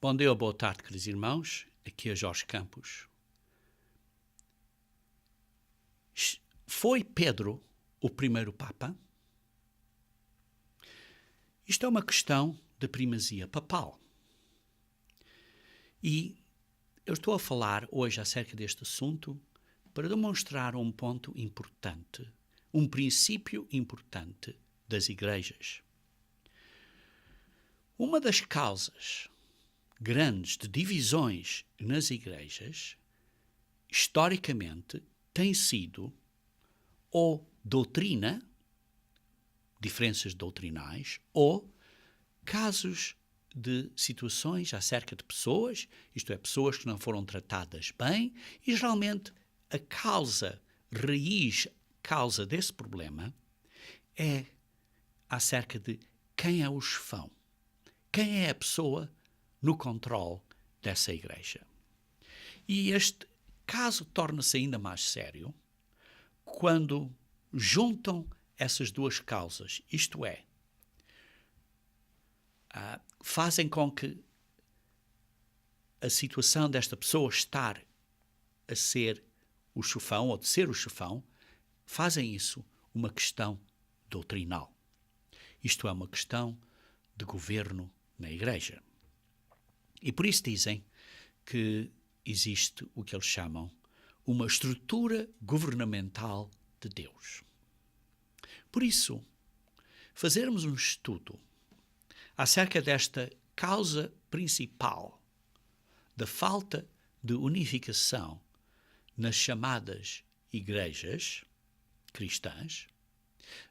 Bom dia, boa tarde, queridos irmãos. Aqui é Jorge Campos. Foi Pedro o primeiro Papa? Isto é uma questão de primazia papal. E eu estou a falar hoje acerca deste assunto para demonstrar um ponto importante, um princípio importante das igrejas. Uma das causas grandes de divisões nas igrejas, historicamente, tem sido ou doutrina, diferenças doutrinais, ou casos de situações acerca de pessoas, isto é, pessoas que não foram tratadas bem, e geralmente a causa desse problema é acerca de quem é o chefão, quem é a pessoa no controle dessa igreja. E este caso torna-se ainda mais sério quando juntam essas duas causas, isto é, fazem com que a situação desta pessoa estar a ser o chefão, ou de ser o chefão, fazem isso uma questão doutrinal. Isto é, uma questão de governo na igreja. E por isso dizem que existe o que eles chamam uma estrutura governamental de Deus. Por isso, fazermos um estudo acerca desta causa principal da falta de unificação nas chamadas igrejas cristãs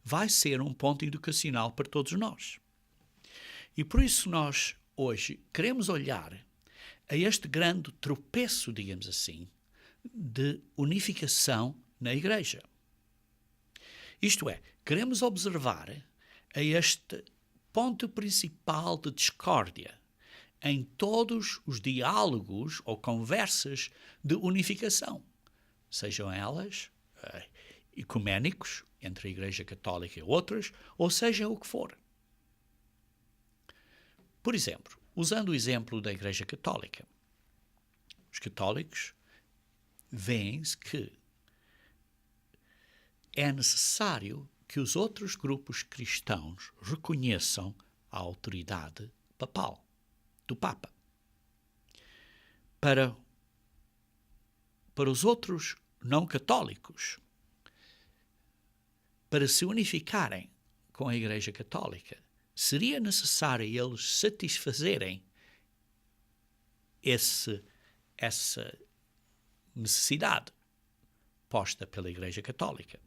vai ser um ponto educacional para todos nós. E por isso nós hoje queremos olhar a este grande tropeço, digamos assim, de unificação na igreja. Isto é, queremos observar a este ponto principal de discórdia em todos os diálogos ou conversas de unificação, sejam elas ecuménicos, entre a Igreja Católica e outras, ou seja o que for. Por exemplo, usando o exemplo da Igreja Católica, os católicos veem-se que é necessário que os outros grupos cristãos reconheçam a autoridade papal, do Papa. Para os outros não católicos, para se unificarem com a Igreja Católica, seria necessário eles satisfazerem essa necessidade posta pela Igreja Católica.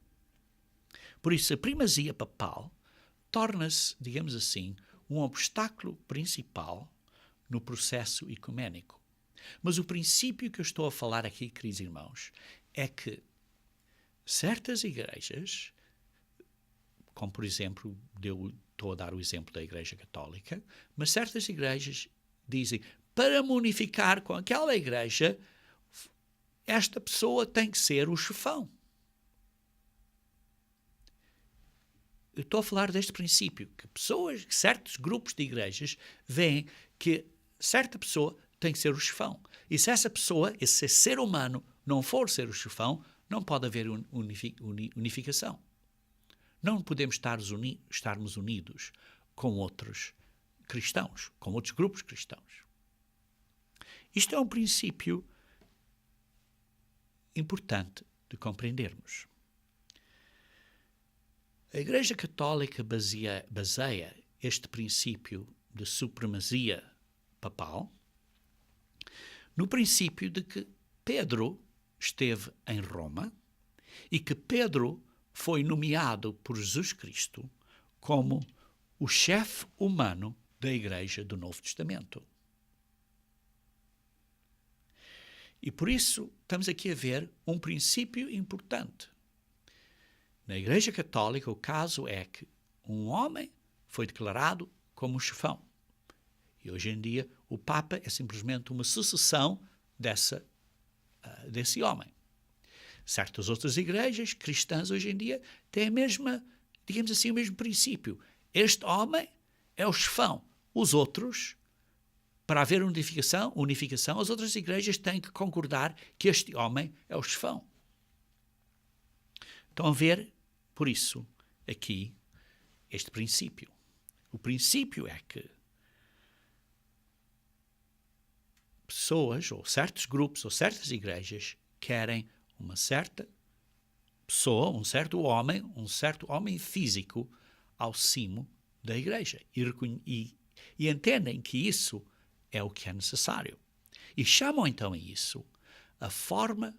Por isso, a primazia papal torna-se, digamos assim, um obstáculo principal no processo ecuménico. Mas o princípio que eu estou a falar aqui, queridos irmãos, é que certas igrejas, como por exemplo, estou a dar o exemplo da Igreja Católica, mas certas igrejas dizem, para me unificar com aquela igreja, esta pessoa tem que ser o chefão. Eu estou a falar deste princípio, que certos grupos de igrejas veem que certa pessoa tem que ser o chefão. E se essa pessoa, esse ser humano, não for ser o chefão, não pode haver unificação. Não podemos estarmos unidos com outros cristãos, com outros grupos cristãos. Isto é um princípio importante de compreendermos. A Igreja Católica baseia este princípio de supremacia papal no princípio de que Pedro esteve em Roma e que Pedro foi nomeado por Jesus Cristo como o chefe humano da Igreja do Novo Testamento. E por isso estamos aqui a ver um princípio importante. Na Igreja Católica, o caso é que um homem foi declarado como chefão. E hoje em dia, o Papa é simplesmente uma sucessão desse homem. Certas outras igrejas cristãs hoje em dia têm a mesma, digamos assim, o mesmo princípio. Este homem é o chefão. Os outros para haver unificação, as outras igrejas têm que concordar que este homem é o chefão. Estão a ver, por isso, aqui, este princípio. O princípio é que pessoas, ou certos grupos, ou certas igrejas, querem uma certa pessoa, um certo homem físico ao cimo da igreja. E entendem que isso é o que é necessário. E chamam então a isso a forma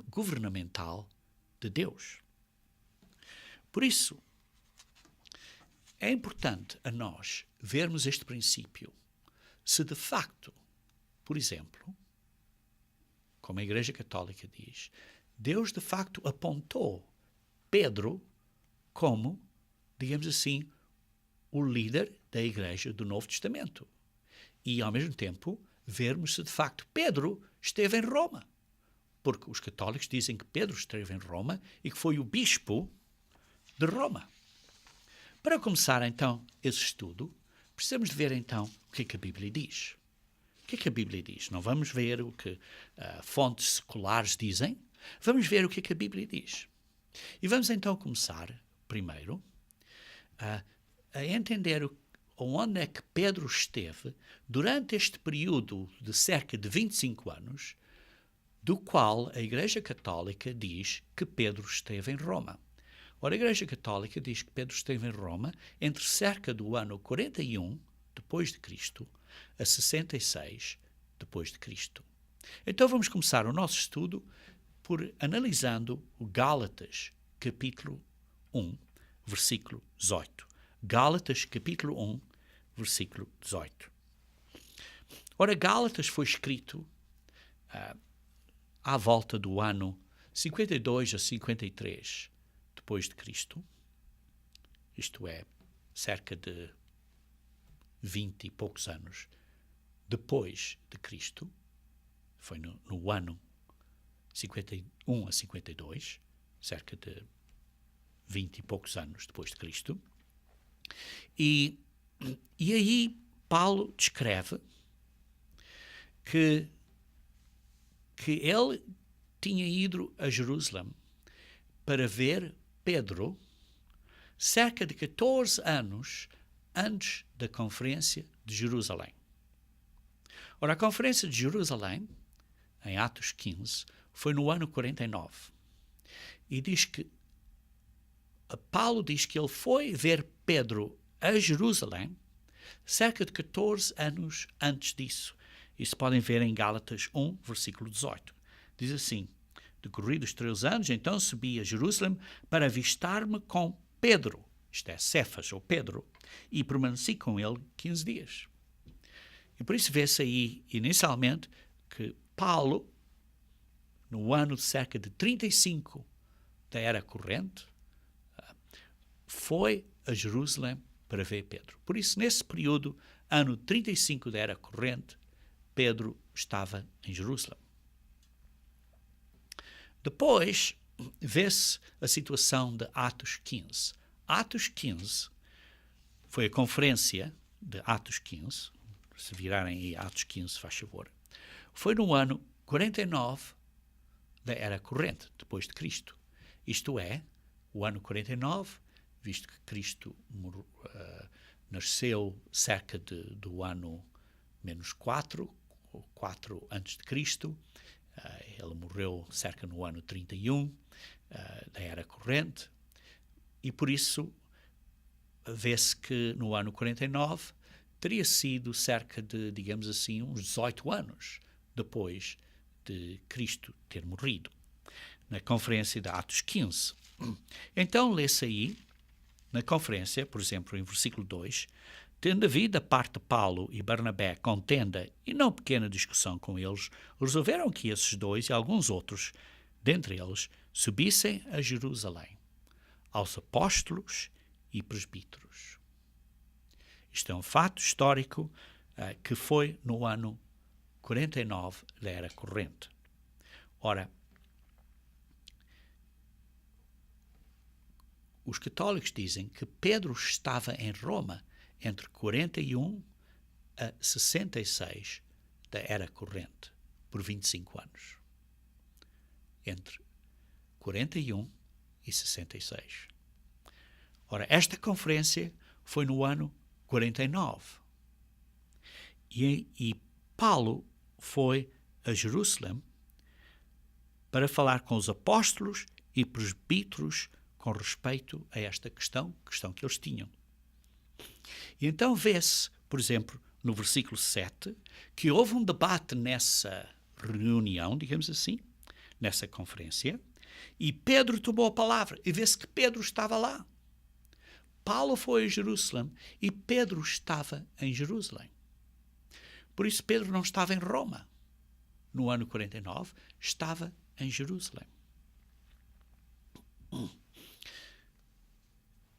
governamental de Deus. Por isso, é importante a nós vermos este princípio. Se de facto, por exemplo, como a Igreja Católica diz, Deus de facto apontou Pedro como, digamos assim, o líder da Igreja do Novo Testamento. E, ao mesmo tempo, vermos se de facto Pedro esteve em Roma. Porque os católicos dizem que Pedro esteve em Roma e que foi o bispo de Roma. Para começar, então, esse estudo, precisamos de ver, então, o que é que a Bíblia diz. O que é que a Bíblia diz? Não vamos ver o que fontes seculares dizem, vamos ver o que é que a Bíblia diz. E vamos, então, começar, primeiro, a entender onde é que Pedro esteve durante este período de cerca de 25 anos, do qual a Igreja Católica diz que Pedro esteve em Roma. Ora, a Igreja Católica diz que Pedro esteve em Roma entre cerca do ano 41 depois de Cristo a 66 depois de Cristo. Então vamos começar o nosso estudo por analisando o Gálatas, capítulo 1, versículo 18. Gálatas, capítulo 1, versículo 18. Ora, Gálatas foi escrito à volta do ano 52 a 53 depois de Cristo, isto é, cerca de 20 e poucos anos depois de Cristo, foi no ano 51 a 52, cerca de 20 e poucos anos depois de Cristo, e aí Paulo descreve que ele tinha ido a Jerusalém para ver Pedro cerca de 14 anos antes da Conferência de Jerusalém. Ora, a Conferência de Jerusalém, em Atos 15, foi no ano 49. E diz que Paulo diz que ele foi ver Pedro a Jerusalém cerca de 14 anos antes disso. Isso podem ver em Gálatas 1, versículo 18. Diz assim: decorridos 3 anos, então subi a Jerusalém para avistar-me com Pedro, isto é, Cefas ou Pedro, e permaneci com ele 15 dias. E por isso vê-se aí, inicialmente, que Paulo, no ano de cerca de 35 da era corrente, foi a Jerusalém para ver Pedro. Por isso, nesse período, ano 35 da era corrente, Pedro estava em Jerusalém. Depois, vê-se a situação de Atos 15. Atos 15 foi a conferência de Atos 15, se virarem aí Atos 15, faz favor, foi no ano 49 da era corrente, depois de Cristo. Isto é, o ano 49, visto que Cristo nasceu cerca do ano menos 4, ou 4 antes de Cristo. Ele morreu cerca no ano 31 da era corrente, e por isso vê-se que no ano 49 teria sido cerca de, digamos assim, uns 18 anos depois de Cristo ter morrido, na conferência de Atos 15. Então lê-se aí, na conferência, por exemplo, em versículo 2, tendo havido da parte de Paulo e Barnabé contenda e não pequena discussão com eles, resolveram que esses dois e alguns outros, dentre eles, subissem a Jerusalém, aos apóstolos e presbíteros. Isto é um fato histórico que foi no ano 49 da era corrente. Ora, os católicos dizem que Pedro estava em Roma entre 41 a 66 da Era Corrente, por 25 anos. Entre 41 e 66. Ora, esta conferência foi no ano 49. E Paulo foi a Jerusalém para falar com os apóstolos e presbíteros com respeito a esta questão que eles tinham. E então vê-se, por exemplo, no versículo 7, que houve um debate nessa reunião, digamos assim, nessa conferência, e Pedro tomou a palavra, e vê-se que Pedro estava lá. Paulo foi a Jerusalém e Pedro estava em Jerusalém. Por isso Pedro não estava em Roma. No ano 49, estava em Jerusalém.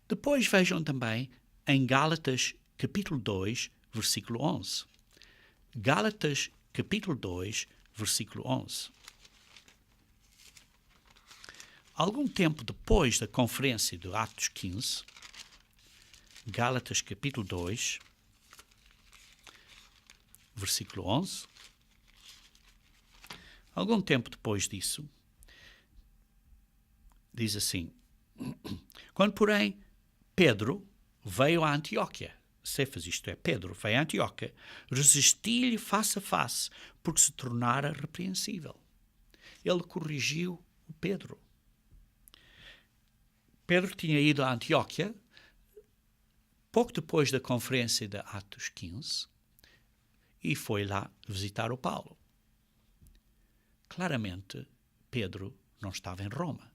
Depois vejam também em Gálatas capítulo 2, versículo 11. Gálatas capítulo 2, versículo 11. Algum tempo depois da conferência de Atos 15, Gálatas capítulo 2, versículo 11. Algum tempo depois disso, diz assim: quando, porém, Pedro veio a Antioquia, Cefas, isto é, Pedro veio a Antioquia, resisti-lhe face a face, porque se tornara repreensível. Ele corrigiu o Pedro. Pedro tinha ido a Antioquia pouco depois da conferência de Atos 15 e foi lá visitar o Paulo. Claramente, Pedro não estava em Roma.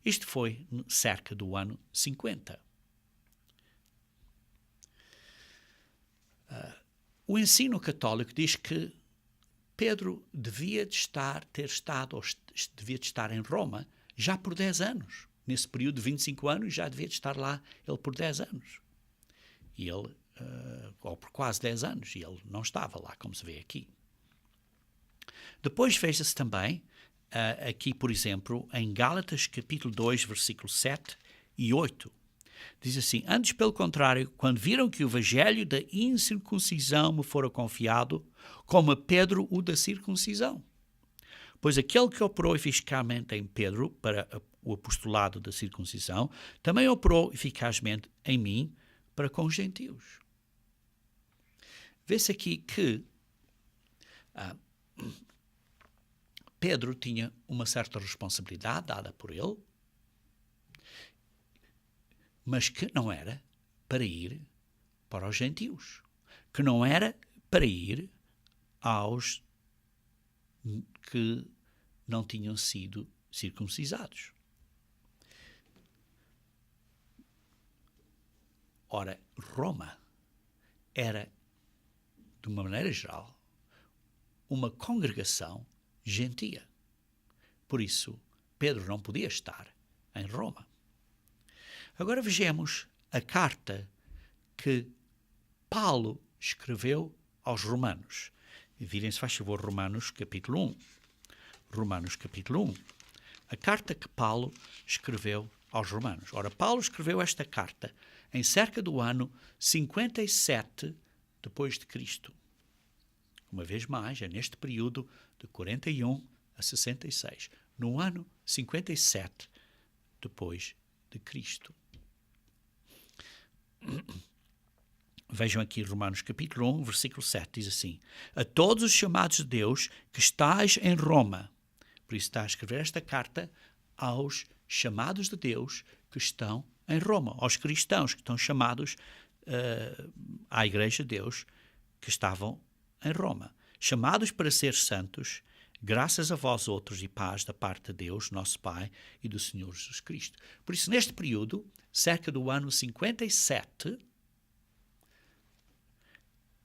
Isto foi cerca do ano 50. O ensino católico diz que Pedro devia de estar em Roma já por 10 anos. Nesse período de 25 anos já devia de estar lá ele por 10 anos. E ele, ou por quase 10 anos, e ele não estava lá, como se vê aqui. Depois veja-se também, aqui, por exemplo, em Gálatas capítulo 2, versículos 7 e 8. Diz assim: antes, pelo contrário, quando viram que o evangelho da incircuncisão me fora confiado, como a Pedro o da circuncisão. Pois aquele que operou eficazmente em Pedro para o apostolado da circuncisão, também operou eficazmente em mim para com os gentios. Vê-se aqui que Pedro tinha uma certa responsabilidade dada por ele, mas que não era para ir para os gentios, que não era para ir aos que não tinham sido circuncisados. Ora, Roma era, de uma maneira geral, uma congregação gentia. Por isso, Pedro não podia estar em Roma. Agora vejamos a carta que Paulo escreveu aos Romanos. Virem-se, faz favor, Romanos capítulo 1. Romanos capítulo 1. A carta que Paulo escreveu aos Romanos. Ora, Paulo escreveu esta carta em cerca do ano 57 depois de Cristo. Uma vez mais, é neste período de 41 a 66. No ano 57 depois de Cristo. Vejam aqui Romanos capítulo 1, versículo 7, diz assim: a todos os chamados de Deus que estáis em Roma. Por isso está a escrever esta carta aos chamados de Deus que estão em Roma, aos cristãos que estão chamados à Igreja de Deus que estavam em Roma. Chamados para ser santos, graças a vós outros e paz da parte de Deus, nosso Pai, e do Senhor Jesus Cristo. Por isso, neste período, cerca do ano 57,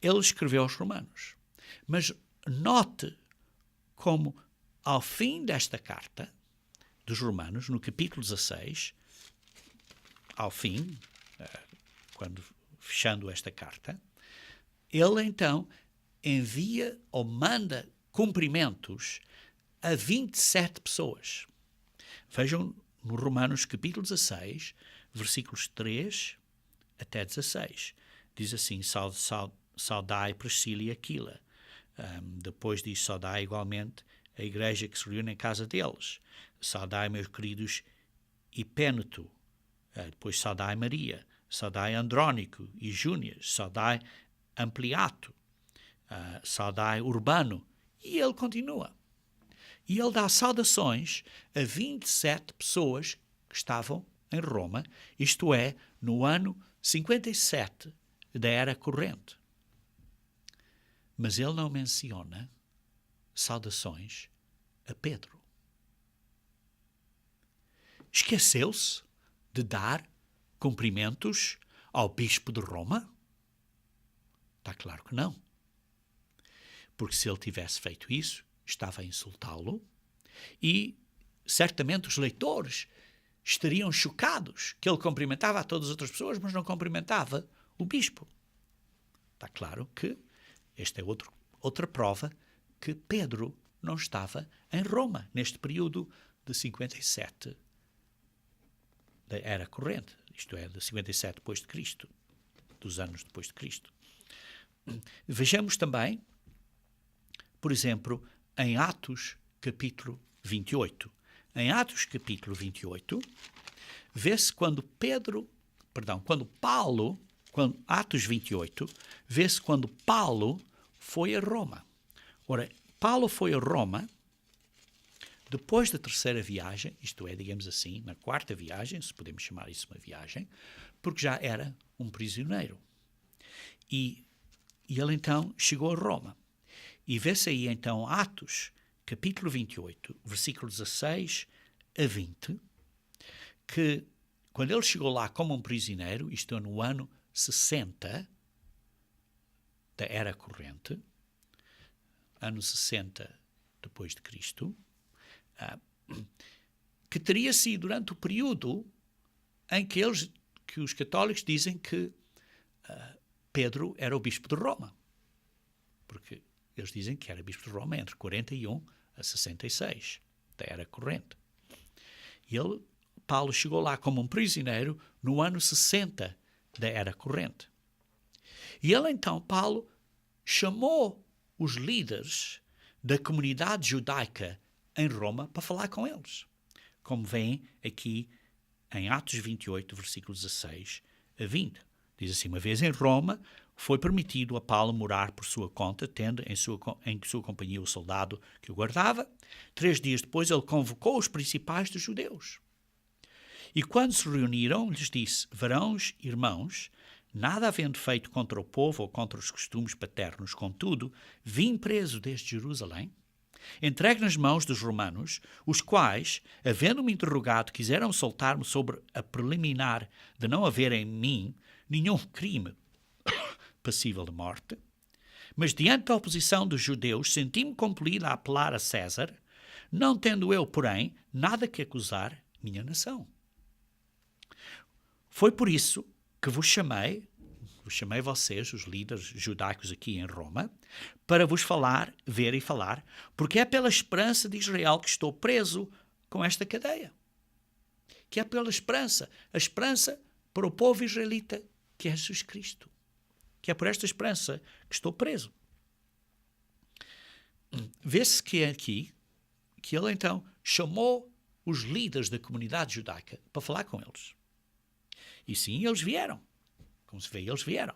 ele escreveu aos Romanos. Mas note como, ao fim desta carta dos Romanos, no capítulo 16, ao fim, quando fechando esta carta, ele então envia ou manda cumprimentos a 27 pessoas. Vejam no Romanos capítulo 16, versículos 3 até 16. Diz assim: saudai Priscila e Aquila. Depois diz, saudai igualmente a igreja que se reúne em casa deles. Saudai, meus queridos, Hipéneto. Depois saudai Maria. Saudai Andrónico e Júnias. Saudai Ampliato. Saudai Urbano. E ele continua. E ele dá saudações a 27 pessoas que estavam em Roma, isto é, no ano 57 da Era Corrente. Mas ele não menciona saudações a Pedro. Esqueceu-se de dar cumprimentos ao bispo de Roma? Está claro que não. Porque se ele tivesse feito isso, estava a insultá-lo e certamente os leitores estariam chocados que ele cumprimentava a todas as outras pessoas, mas não cumprimentava o bispo. Está claro que esta é outra prova que Pedro não estava em Roma neste período de 57 da Era Corrente, isto é, de 57 depois de Cristo, dos anos depois de Cristo. Vejamos também, por exemplo, em Atos capítulo 28. Em Atos capítulo 28, vê-se Atos 28, vê-se quando Paulo foi a Roma. Ora, Paulo foi a Roma depois da terceira viagem, isto é, digamos assim, na quarta viagem, se podemos chamar isso uma viagem, porque já era um prisioneiro. E ele então chegou a Roma. E vê-se aí então Atos, capítulo 28, versículos 16 a 20, que quando ele chegou lá como um prisioneiro, isto é, no ano 60 da Era Corrente, ano 60 depois de Cristo, que teria sido durante o período em que os católicos dizem que Pedro era o bispo de Roma, porque eles dizem que era bispo de Roma entre 41 a 66 da Era Corrente. E Paulo chegou lá como um prisioneiro no ano 60 da Era Corrente. E Paulo chamou os líderes da comunidade judaica em Roma para falar com eles, como vem aqui em Atos 28, versículos 16 a 20. Diz assim, uma vez em Roma, foi permitido a Paulo morar por sua conta, tendo em sua companhia o soldado que o guardava. 3 dias depois, ele convocou os principais dos judeus. E quando se reuniram, lhes disse, varões, irmãos, nada havendo feito contra o povo ou contra os costumes paternos, contudo, vim preso desde Jerusalém, entregue nas mãos dos romanos, os quais, havendo-me interrogado, quiseram soltar-me sobre a preliminar de não haver em mim nenhum crime passível de morte, mas diante da oposição dos judeus senti-me compelido a apelar a César, não tendo eu, porém, nada que acusar minha nação. Foi por isso que vos chamei vocês, os líderes judaicos aqui em Roma, para vos ver e falar, porque é pela esperança de Israel que estou preso com esta cadeia. Que é pela esperança, a esperança para o povo israelita, que é Jesus Cristo. Que é por esta esperança que estou preso. Vê-se que é aqui que ele então chamou os líderes da comunidade judaica para falar com eles. E sim, eles vieram. Como se vê, eles vieram.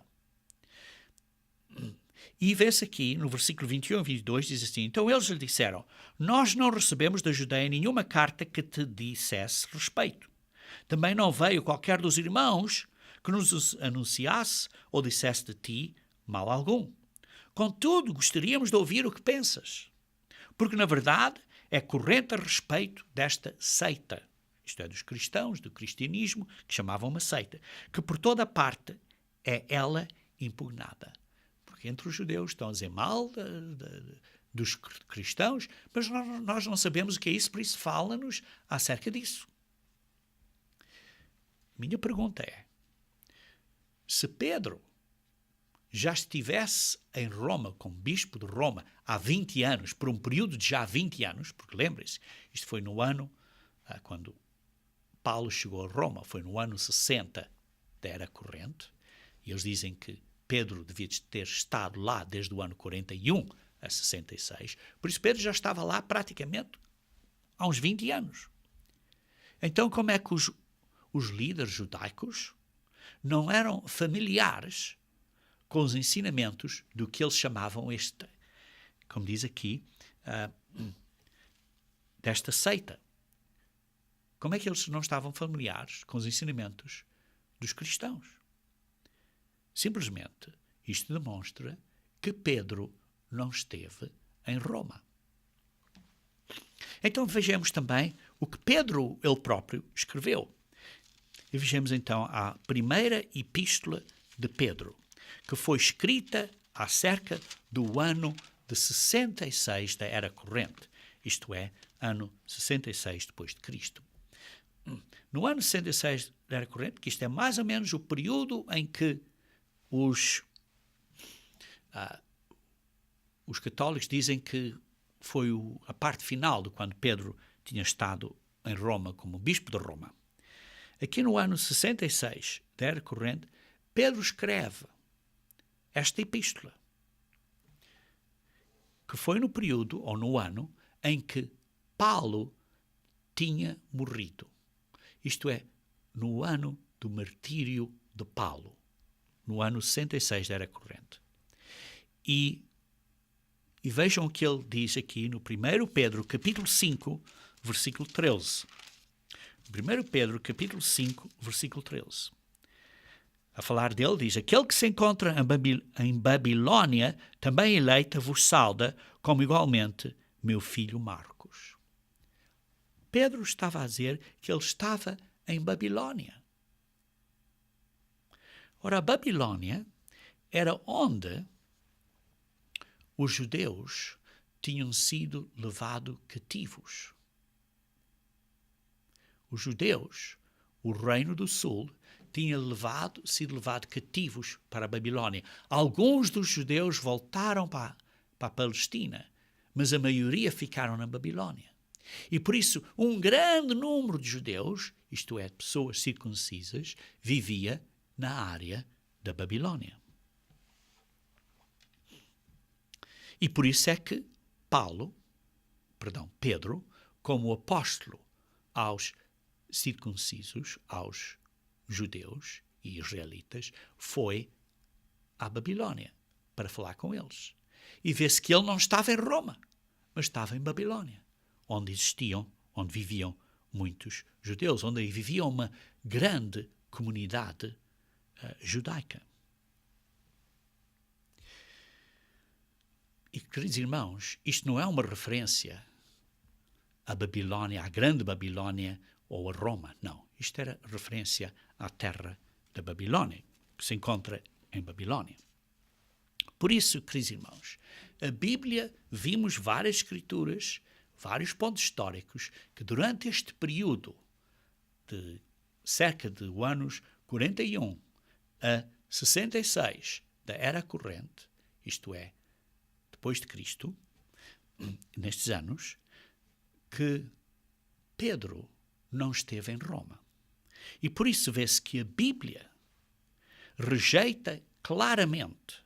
E vê-se aqui, no versículo 21 e 22, diz assim, então eles lhe disseram, nós não recebemos da Judeia nenhuma carta que te dissesse respeito. Também não veio qualquer dos irmãos que nos anunciasse ou dissesse de ti mal algum. Contudo, gostaríamos de ouvir o que pensas, porque, na verdade, é corrente a respeito desta seita, isto é, dos cristãos, do cristianismo, que chamavam uma seita, que por toda a parte é ela impugnada. Porque entre os judeus estão a dizer mal dos cristãos, mas nós não sabemos o que é isso, por isso fala-nos acerca disso. Minha pergunta é, se Pedro já estivesse em Roma, como bispo de Roma, há 20 anos, por um período de já 20 anos, porque lembrem-se, isto foi no ano, quando Paulo chegou a Roma, foi no ano 60 da Era Corrente, e eles dizem que Pedro devia ter estado lá desde o ano 41 a 66, por isso Pedro já estava lá praticamente há uns 20 anos. Então, como é que os líderes judaicos não eram familiares com os ensinamentos do que eles chamavam como diz aqui, desta seita? Como é que eles não estavam familiares com os ensinamentos dos cristãos? Simplesmente, isto demonstra que Pedro não esteve em Roma. Então vejamos também o que Pedro, ele próprio, escreveu. E vejamos então a primeira epístola de Pedro, que foi escrita acerca do ano de 66 da Era Corrente, isto é, ano 66 depois de Cristo. No ano 66 da Era Corrente, que isto é mais ou menos o período em que os católicos dizem que foi a parte final de quando Pedro tinha estado em Roma como bispo de Roma. Aqui no ano 66 da Era Corrente, Pedro escreve esta epístola, que foi no período, ou no ano, em que Paulo tinha morrido. Isto é, no ano do martírio de Paulo, no ano 66 da Era Corrente. E vejam o que ele diz aqui no 1 Pedro, capítulo 5, versículo 13. 1 Pedro, capítulo 5, versículo 13. A falar dele, diz: aquele que se encontra em Babilônia, também eleita, vos sauda, como igualmente meu filho Marcos. Pedro estava a dizer que ele estava em Babilônia. Ora, a Babilônia era onde os judeus tinham sido levados cativos. Os judeus, o Reino do Sul, tinha sido levado cativos para a Babilônia. Alguns dos judeus voltaram para a Palestina, mas a maioria ficaram na Babilônia. E por isso um grande número de judeus, isto é, pessoas circuncisas, vivia na área da Babilônia. E por isso é que Pedro, como apóstolo aos circuncisos, aos judeus e israelitas, foi à Babilônia para falar com eles. E vê-se que ele não estava em Roma, mas estava em Babilônia, onde viviam muitos judeus, onde vivia uma grande comunidade judaica. E, queridos irmãos, isto não é uma referência à Babilônia, à grande Babilônia ou a Roma, não. Isto era referência à terra da Babilônia, que se encontra em Babilônia. Por isso, queridos irmãos, a Bíblia, vimos várias escrituras, vários pontos históricos, que durante este período de cerca de anos 41 a 66 da Era Corrente, isto é, depois de Cristo, nestes anos, que Pedro não esteve em Roma. E por isso vê-se que a Bíblia rejeita claramente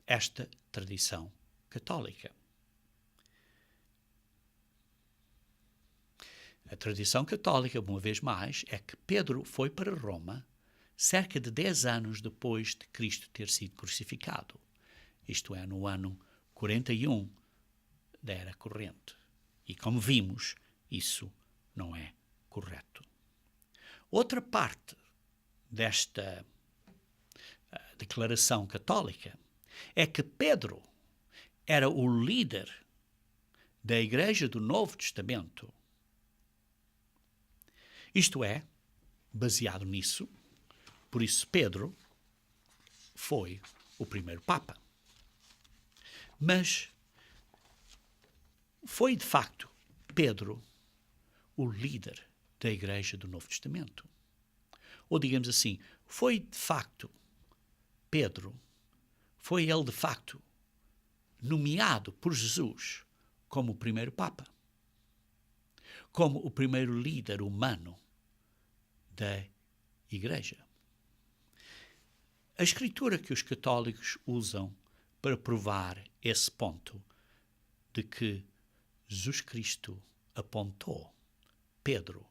esta tradição católica. A tradição católica, uma vez mais, é que Pedro foi para Roma cerca de 10 anos depois de Cristo ter sido crucificado. Isto é, no ano 41 da Era Corrente. E como vimos, isso não é correto. Outra parte desta declaração católica é que Pedro era o líder da Igreja do Novo Testamento. Isto é, baseado nisso, por isso Pedro foi o primeiro Papa. Mas foi, de facto, Pedro o líder da Igreja do Novo Testamento? Ou, digamos assim, foi, de facto, Pedro, foi ele, de facto, nomeado por Jesus como o primeiro Papa? Como o primeiro líder humano da Igreja? A escritura que os católicos usam para provar esse ponto de que Jesus Cristo apontou Pedro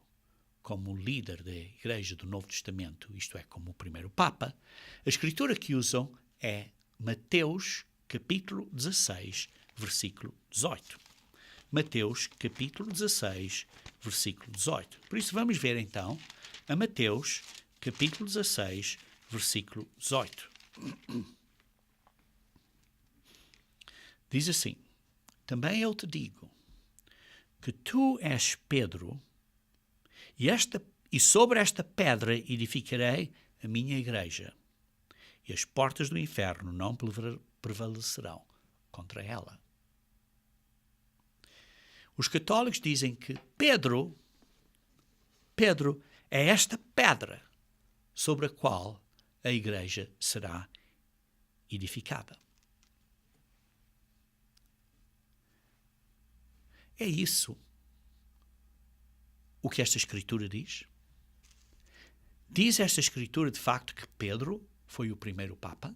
como líder da Igreja do Novo Testamento, isto é, como o primeiro Papa, a escritura que usam é Mateus, capítulo 16, versículo 18. Mateus, capítulo 16, versículo 18. Por isso vamos ver então a Mateus, capítulo 16, versículo 18. Diz assim: também eu te digo que tu és Pedro, e sobre esta pedra edificarei a minha igreja, e as portas do inferno não prevalecerão contra ela. Os católicos dizem que Pedro é esta pedra sobre a qual a igreja será edificada. É isso o que esta escritura diz? Diz esta escritura de facto que Pedro foi o primeiro Papa?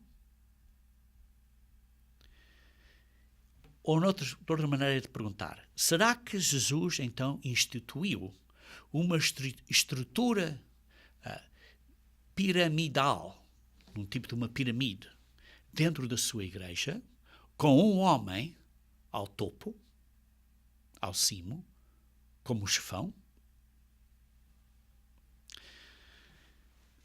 Ou de outra maneira de perguntar, será que Jesus então instituiu uma estrutura piramidal, um tipo de uma pirâmide, dentro da sua igreja, com um homem ao topo, ao cimo, como o chefão?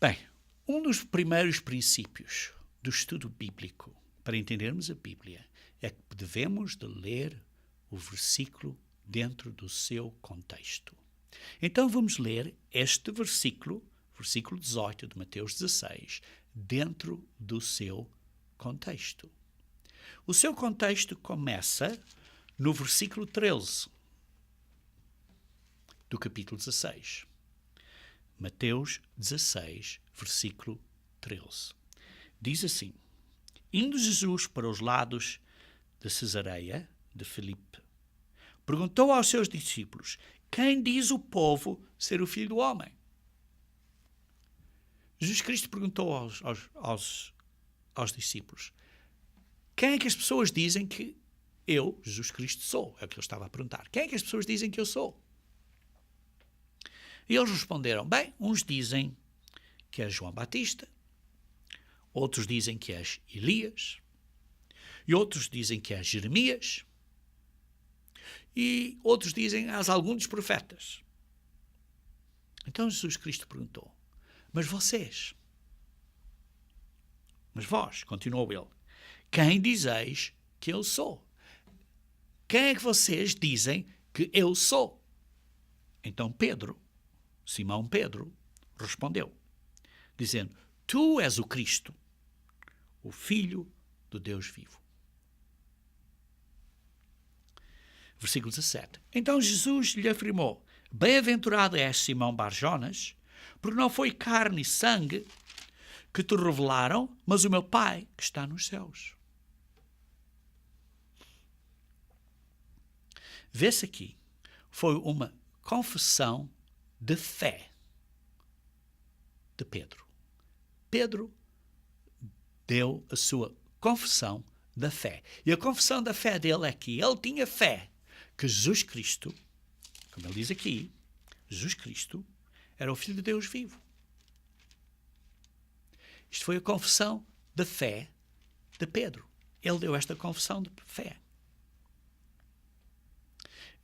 Bem, um dos primeiros princípios do estudo bíblico para entendermos a Bíblia é que devemos de ler o versículo dentro do seu contexto. Então vamos ler este versículo, versículo 18 de Mateus 16, dentro do seu contexto. O seu contexto começa no versículo 13 do capítulo 16. Mateus 16, versículo 13. Diz assim: indo Jesus para os lados de Cesareia de Filipe, perguntou aos seus discípulos: quem diz o povo ser o Filho do Homem? Jesus Cristo perguntou aos discípulos: quem é que as pessoas dizem que eu, Jesus Cristo, sou? É o que ele estava a perguntar. Quem é que as pessoas dizem que eu sou? E eles responderam: bem, uns dizem que és João Batista, outros dizem que és Elias, e outros dizem que és Jeremias, e outros dizem que és algum dos profetas. Então Jesus Cristo perguntou: mas vocês? Mas vós, continuou ele, quem dizeis que eu sou? Quem é que vocês dizem que eu sou? Então Simão Pedro, respondeu, dizendo: tu és o Cristo, o Filho do Deus vivo. Versículo 17. Então Jesus lhe afirmou: bem-aventurado és, Simão Bar-Jonas, porque não foi carne e sangue que te revelaram, mas o meu Pai que está nos céus. Vê-se aqui, foi uma confissão de fé de Pedro. Pedro deu a sua confissão da fé. E a confissão da fé dele é que ele tinha fé que Jesus Cristo, como ele diz aqui, Jesus Cristo era o Filho de Deus vivo. Isto foi a confissão da fé de Pedro. Ele deu esta confissão de fé.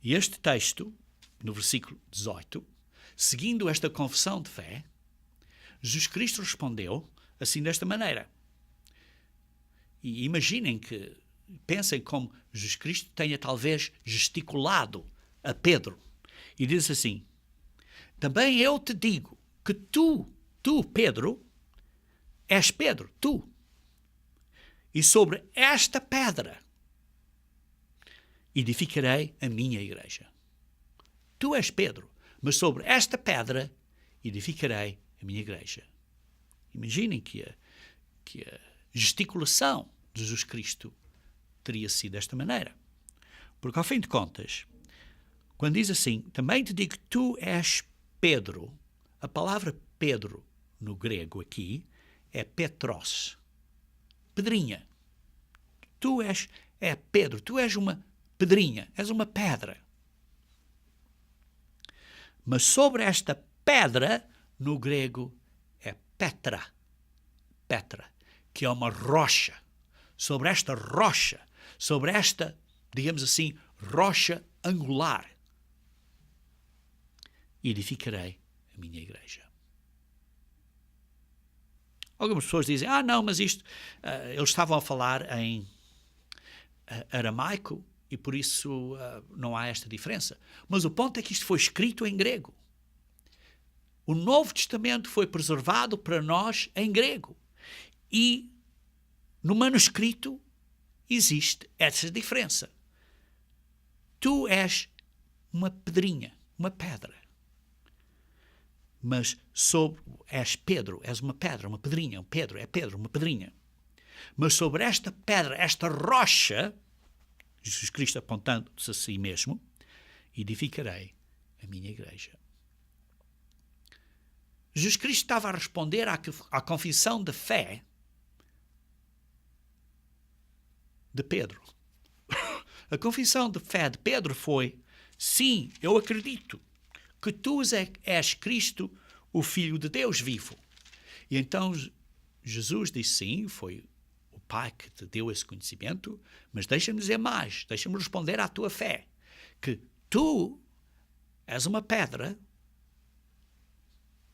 E este texto, no versículo 18, seguindo esta confissão de fé, Jesus Cristo respondeu assim desta maneira. E imaginem pensem como Jesus Cristo tenha talvez gesticulado a Pedro. E diz assim: também eu te digo que tu, Pedro, és Pedro, tu. E sobre esta pedra edificarei a minha igreja. Tu és Pedro, mas sobre esta pedra edificarei a minha igreja. Imaginem que a gesticulação de Jesus Cristo teria sido desta maneira. Porque, ao fim de contas, quando diz assim, também te digo que tu és Pedro, a palavra Pedro no grego aqui é Petros, pedrinha. Tu és, Pedro, tu és uma pedrinha, és uma pedra. Mas sobre esta pedra, no grego, é Petra, que é uma rocha. Sobre esta rocha, sobre esta, digamos assim, rocha angular, edificarei a minha igreja. Algumas pessoas dizem, não, mas isto, eles estavam a falar em aramaico e por isso não há esta diferença. Mas o ponto é que isto foi escrito em grego. O Novo Testamento foi preservado para nós em grego. E no manuscrito existe essa diferença. Tu és uma pedrinha, uma pedra. Mas és Pedro, és uma pedra, uma pedrinha. Pedro, uma pedrinha. Mas sobre esta pedra, esta rocha, Jesus Cristo apontando-se a si mesmo, edificarei a minha igreja. Jesus Cristo estava a responder à confissão de fé de Pedro. A confissão de fé de Pedro foi: sim, eu acredito que tu és Cristo, o Filho de Deus vivo. E então Jesus disse: sim, foi o Pai que te deu esse conhecimento, mas deixa-me dizer mais, deixa-me responder à tua fé, que tu és uma pedra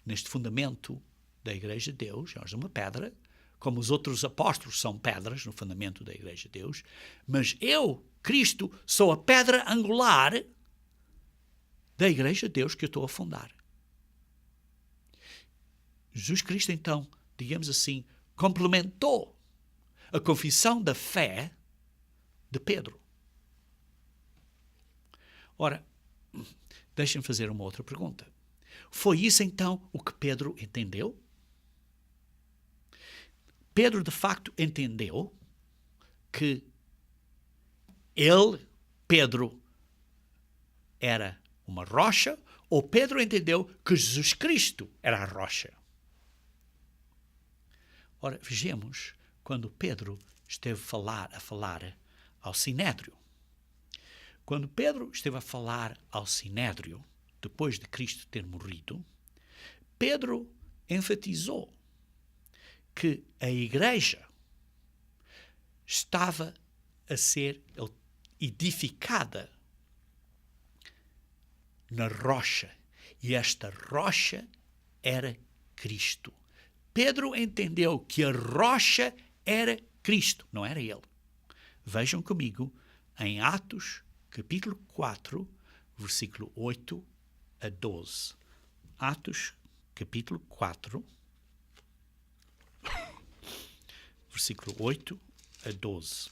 neste fundamento da Igreja de Deus, és uma pedra, como os outros apóstolos são pedras no fundamento da Igreja de Deus, mas eu, Cristo, sou a pedra angular da Igreja de Deus que eu estou a fundar. Jesus Cristo, então, digamos assim, complementou a confissão da fé de Pedro. Ora, deixem-me fazer uma outra pergunta. Foi isso, então, o que Pedro entendeu? Pedro, de facto, entendeu que Pedro, era uma rocha, ou Pedro entendeu que Jesus Cristo era a rocha? Ora, vejamos quando Pedro esteve a falar ao Sinédrio. Quando Pedro esteve a falar ao Sinédrio, depois de Cristo ter morrido, Pedro enfatizou que a igreja estava a ser edificada na rocha, e esta rocha era Cristo. Pedro entendeu que a rocha era Cristo, não era ele. Vejam comigo em Atos, capítulo 4, versículo 8 a 12. Atos, capítulo 4, versículo 8 a 12.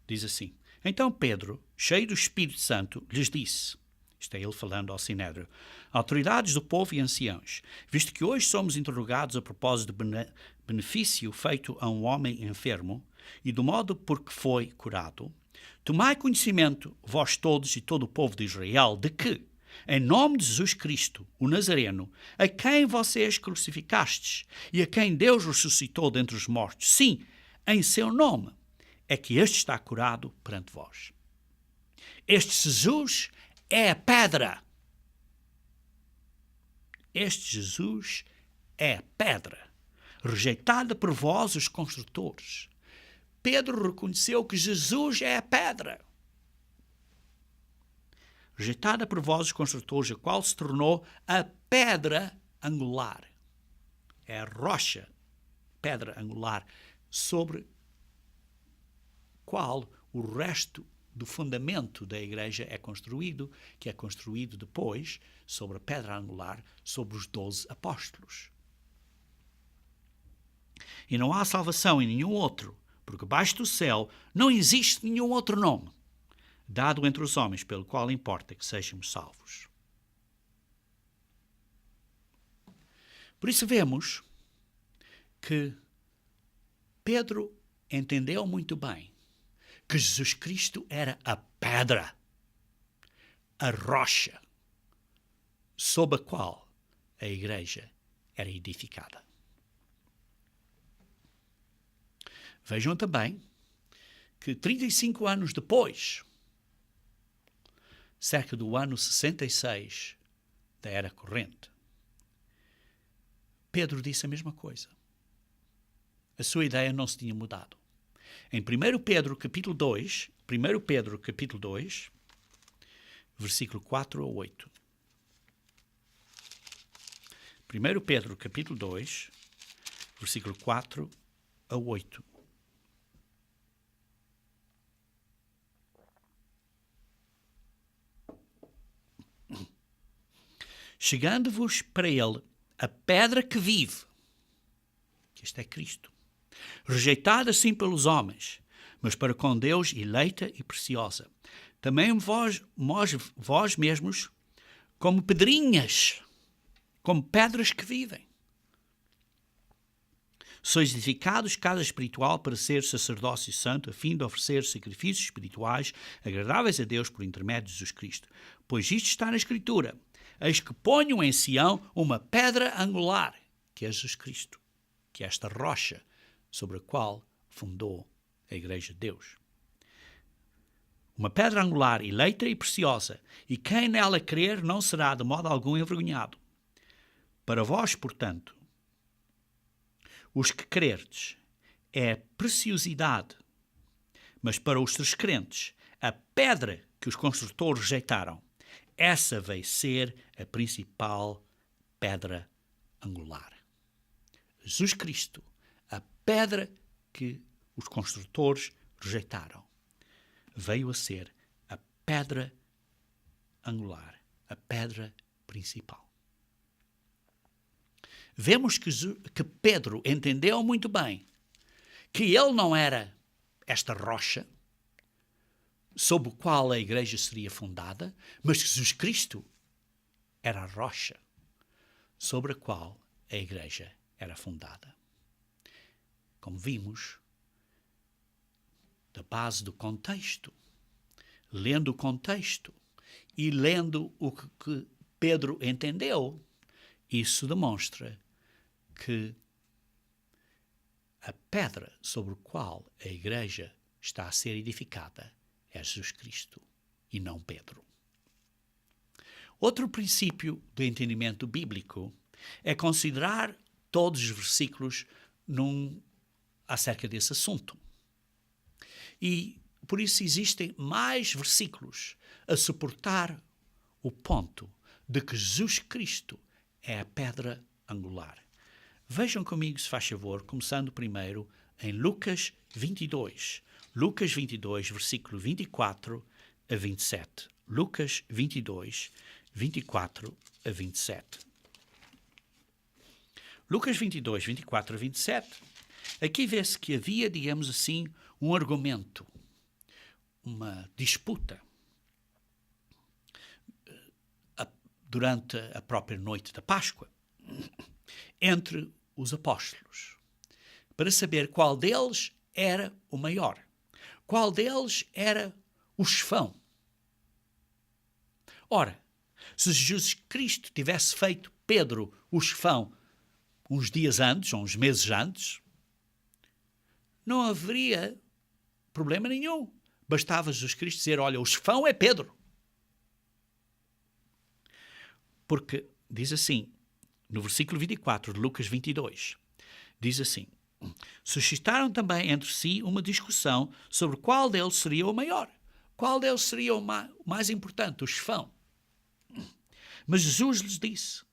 Diz assim: então Pedro, cheio do Espírito Santo, lhes disse, isto é ele falando ao Sinédrio, autoridades do povo e anciãos, visto que hoje somos interrogados a propósito de benefício feito a um homem enfermo e do modo por que foi curado, tomai conhecimento, vós todos e todo o povo de Israel, de que, em nome de Jesus Cristo, o Nazareno, a quem vocês crucificastes e a quem Deus ressuscitou dentre os mortos, sim, em seu nome, é que este está curado perante vós. Este Jesus é a pedra. Este Jesus é a pedra, rejeitada por vós, os construtores. Pedro reconheceu que Jesus é a pedra, rejeitada por vós, os construtores, a qual se tornou a pedra angular. É a rocha, pedra angular, sobre qual o resto do fundamento da igreja é construído, que é construído depois sobre a pedra angular, sobre os 12 apóstolos. E não há salvação em nenhum outro, porque abaixo do céu não existe nenhum outro nome dado entre os homens pelo qual importa que sejamos salvos. Por isso vemos que Pedro entendeu muito bem que Jesus Cristo era a pedra, a rocha, sob a qual a igreja era edificada. Vejam também que 35 anos depois, cerca do ano 66 da Era Corrente, Pedro disse a mesma coisa. A sua ideia não se tinha mudado. Em 1 Pedro capítulo 2, versículo 4 a 8. 1 Pedro capítulo 2, versículo 4 a 8. Chegando-vos para ele a pedra que vive, que este é Cristo, rejeitada assim pelos homens, mas para com Deus eleita e preciosa. Também vós mesmos, como pedrinhas, como pedras que vivem. Sois edificados casa espiritual para ser sacerdócio santo, a fim de oferecer sacrifícios espirituais agradáveis a Deus por intermédio de Jesus Cristo. Pois isto está na Escritura: eis que ponho em Sião uma pedra angular, que é Jesus Cristo, que é esta rocha sobre a qual fundou a Igreja de Deus. Uma pedra angular, eleita e preciosa, e quem nela crer não será de modo algum envergonhado. Para vós, portanto, os que crerdes, é preciosidade, mas para os descrentes, a pedra que os construtores rejeitaram, essa veio ser a principal pedra angular. Jesus Cristo, a pedra que os construtores rejeitaram, veio a ser a pedra angular, a pedra principal. Vemos que Pedro entendeu muito bem que ele não era esta rocha sob a qual a igreja seria fundada, mas que Jesus Cristo era a rocha sobre a qual a igreja era fundada. Como vimos, da base do contexto, lendo o contexto e lendo o que Pedro entendeu, isso demonstra que a pedra sobre a qual a igreja está a ser edificada é Jesus Cristo e não Pedro. Outro princípio do entendimento bíblico é considerar todos os versículos acerca desse assunto. E por isso existem mais versículos a suportar o ponto de que Jesus Cristo é a pedra angular. Vejam comigo, se faz favor, começando primeiro em Lucas 22. Lucas 22, versículo 24 a 27. Lucas 22, 24 a 27. Lucas 22, 24 a 27. Aqui vê-se que havia, digamos assim, um argumento, uma disputa durante a própria noite da Páscoa entre os apóstolos, para saber qual deles era o maior, qual deles era o chefão. Ora, se Jesus Cristo tivesse feito Pedro o chefão uns dias antes, ou uns meses antes, não haveria problema nenhum. Bastava Jesus Cristo dizer, olha, o chefão é Pedro. Porque diz assim, no versículo 24 de Lucas 22, diz assim: suscitaram também entre si uma discussão sobre qual deles seria o maior, qual deles seria o mais importante, o chefão. Mas Jesus lhes disse: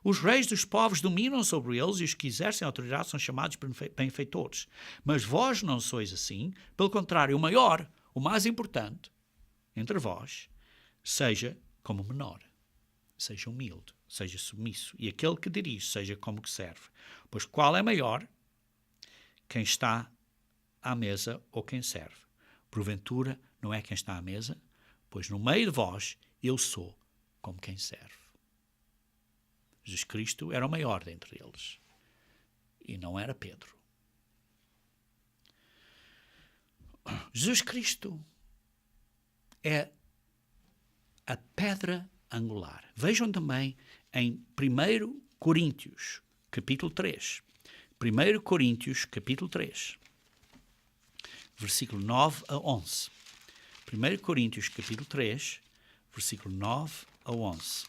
os reis dos povos dominam sobre eles e os que exercem autoridade são chamados benfeitores. Mas vós não sois assim, pelo contrário, o maior, o mais importante entre vós, seja como menor, seja humilde, seja submisso, e aquele que dirige seja como que serve. Pois qual é maior? Quem está à mesa ou quem serve? Porventura não é quem está à mesa? Pois no meio de vós eu sou como quem serve. Jesus Cristo era o maior dentre eles e não era Pedro. Jesus Cristo é a pedra angular. Vejam também em 1 Coríntios, capítulo 3. 1 Coríntios, capítulo 3, versículo 9 a 11. 1 Coríntios, capítulo 3, versículo 9 a 11.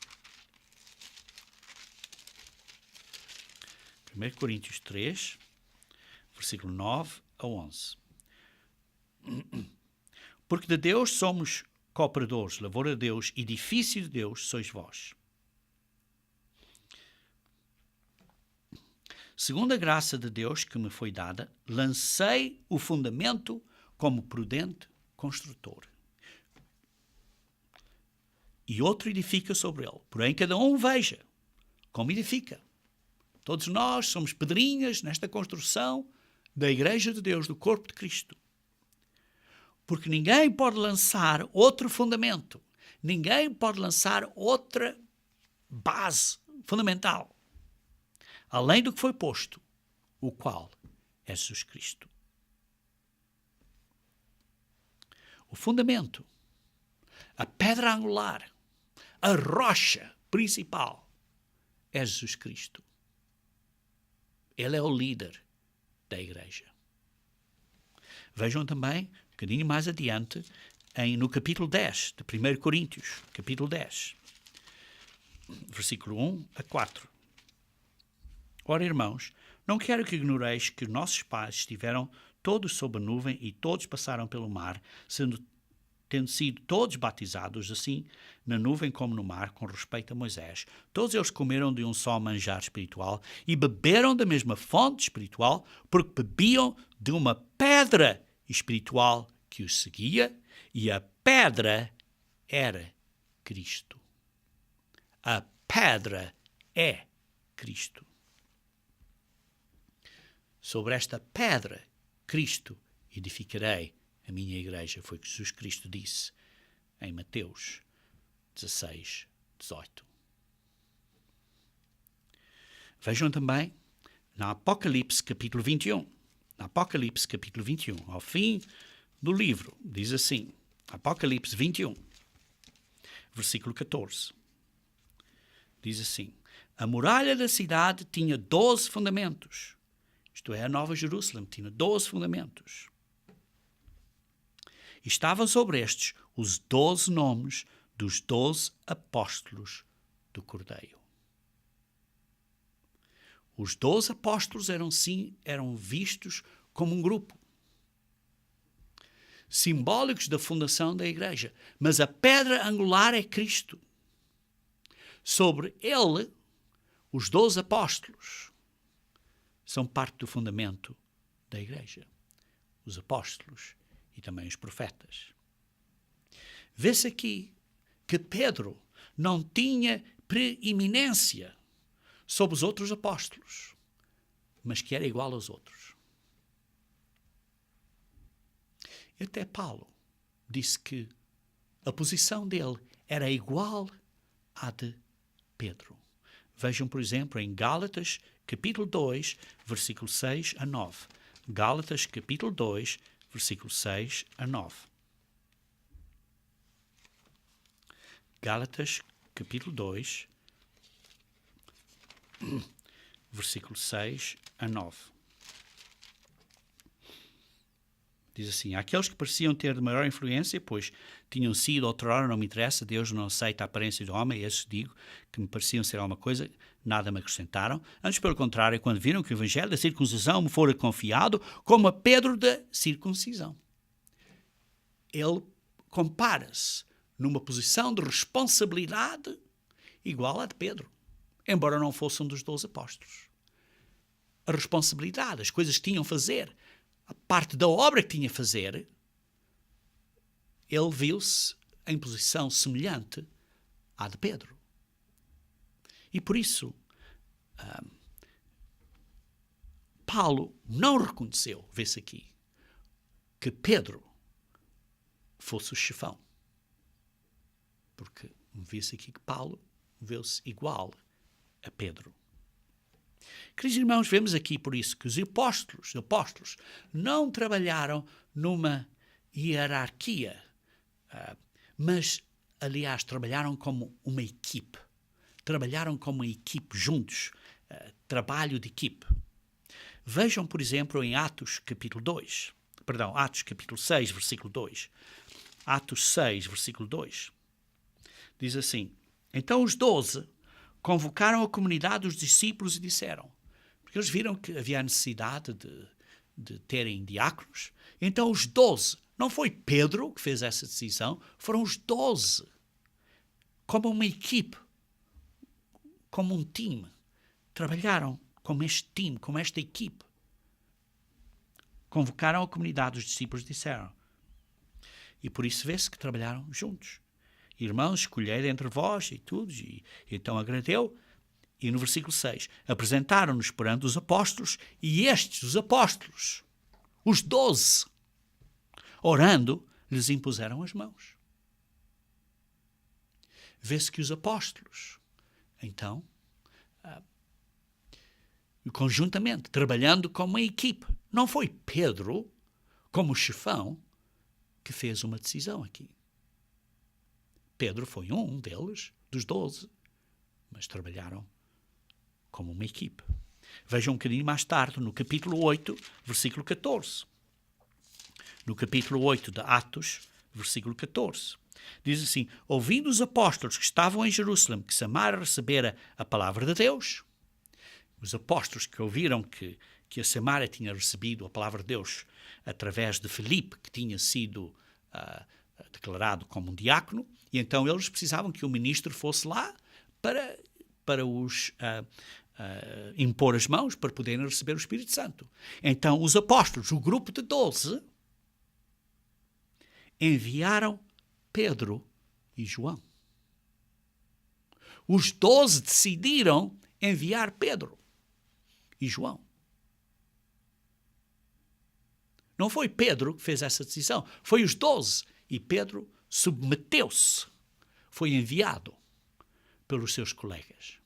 1 Coríntios 3, versículo 9 a 11. Porque de Deus somos cooperadores, lavoura de Deus, edifício de Deus sois vós. Segundo a graça de Deus que me foi dada, lancei o fundamento como prudente construtor. E outro edifica sobre ele. Porém, cada um veja como edifica. Todos nós somos pedrinhas nesta construção da Igreja de Deus, do corpo de Cristo. Porque ninguém pode lançar outro fundamento. Ninguém pode lançar outra base fundamental, além do que foi posto, o qual é Jesus Cristo. O fundamento, a pedra angular, a rocha principal é Jesus Cristo. Ele é o líder da igreja. Vejam também, um bocadinho mais adiante, no capítulo 10 de 1 Coríntios, capítulo 10, versículo 1 a 4. Ora, irmãos, não quero que ignoreis que nossos pais estiveram todos sob a nuvem e todos passaram pelo mar, tendo sido todos batizados, assim na nuvem como no mar, com respeito a Moisés. Todos eles comeram de um só manjar espiritual e beberam da mesma fonte espiritual, porque bebiam de uma pedra espiritual que os seguia, e a pedra era Cristo. A pedra é Cristo. Sobre esta pedra, Cristo, edificarei a minha igreja, foi o que Jesus Cristo disse em Mateus 16, 18. Vejam também na Apocalipse capítulo 21. Na Apocalipse capítulo 21, ao fim do livro, diz assim, Apocalipse 21, versículo 14. Diz assim, a muralha da cidade tinha 12 fundamentos. Isto é, a Nova Jerusalém tinha 12 fundamentos. E estavam sobre estes os 12 nomes dos 12 apóstolos do Cordeiro. Os 12 apóstolos eram vistos como um grupo, simbólicos da fundação da igreja. Mas a pedra angular é Cristo. Sobre ele, os 12 apóstolos são parte do fundamento da igreja. Os apóstolos e também os profetas. Vê-se aqui que Pedro não tinha preeminência sobre os outros apóstolos, mas que era igual aos outros. E até Paulo disse que a posição dele era igual à de Pedro. Vejam, por exemplo, em Gálatas, capítulo 2, versículo 6 a 9. Gálatas, capítulo 2, versículo 6 a 9. Gálatas, capítulo 2, versículo 6 a 9. Diz assim, aqueles que pareciam ter de maior influência, pois tinham sido outrora, não me interessa, Deus não aceita a aparência do homem, esses digo, que me pareciam ser alguma coisa, nada me acrescentaram. Antes, pelo contrário, quando viram que o evangelho da circuncisão me fora confiado, como a Pedro da circuncisão. Ele compara-se numa posição de responsabilidade igual à de Pedro, embora não fosse um dos 12 apóstolos. A responsabilidade, as coisas que tinham a fazer, a parte da obra que tinha a fazer, ele viu-se em posição semelhante à de Pedro. E por isso, Paulo não reconheceu, vê-se aqui, que Pedro fosse o chefão. Porque vê-se aqui que Paulo vê-se igual a Pedro. Queridos irmãos, vemos aqui por isso que os apóstolos não trabalharam numa hierarquia, mas, aliás, trabalharam como uma equipe. Trabalharam como uma equipe juntos, trabalho de equipe. Vejam, por exemplo, em Atos capítulo 6, versículo 2. Atos 6, versículo 2. Diz assim: Então os 12 convocaram a comunidade dos discípulos e disseram, porque eles viram que havia necessidade de terem diáconos. Então os 12, não foi Pedro que fez essa decisão, foram os 12, como uma equipe, como um time, trabalharam como este time, como esta equipe. Convocaram a comunidade dos discípulos e disseram, e por isso vê-se que trabalharam juntos. Irmãos, escolhei entre vós e todos, e então agradeu. E no versículo 6, apresentaram-nos perante os apóstolos, e estes, os apóstolos, os 12, orando, lhes impuseram as mãos. Vê-se que os apóstolos, então, conjuntamente, trabalhando como uma equipe, não foi Pedro, como chefão, que fez uma decisão aqui. Pedro foi um deles, dos 12, mas trabalharam como uma equipe. Vejam um bocadinho mais tarde, no capítulo 8, versículo 14. No capítulo 8 de Atos, versículo 14. Diz assim, ouvindo os apóstolos que estavam em Jerusalém, que Samara recebera a palavra de Deus, os apóstolos que ouviram que a Samara tinha recebido a palavra de Deus através de Filipe, que tinha sido declarado como um diácono, e então eles precisavam que o ministro fosse lá para os impor as mãos, para poderem receber o Espírito Santo. Então os apóstolos, o grupo de 12, enviaram Pedro e João. Os 12 decidiram enviar Pedro e João. Não foi Pedro que fez essa decisão, foi os 12. E Pedro submeteu-se, foi enviado pelos seus colegas.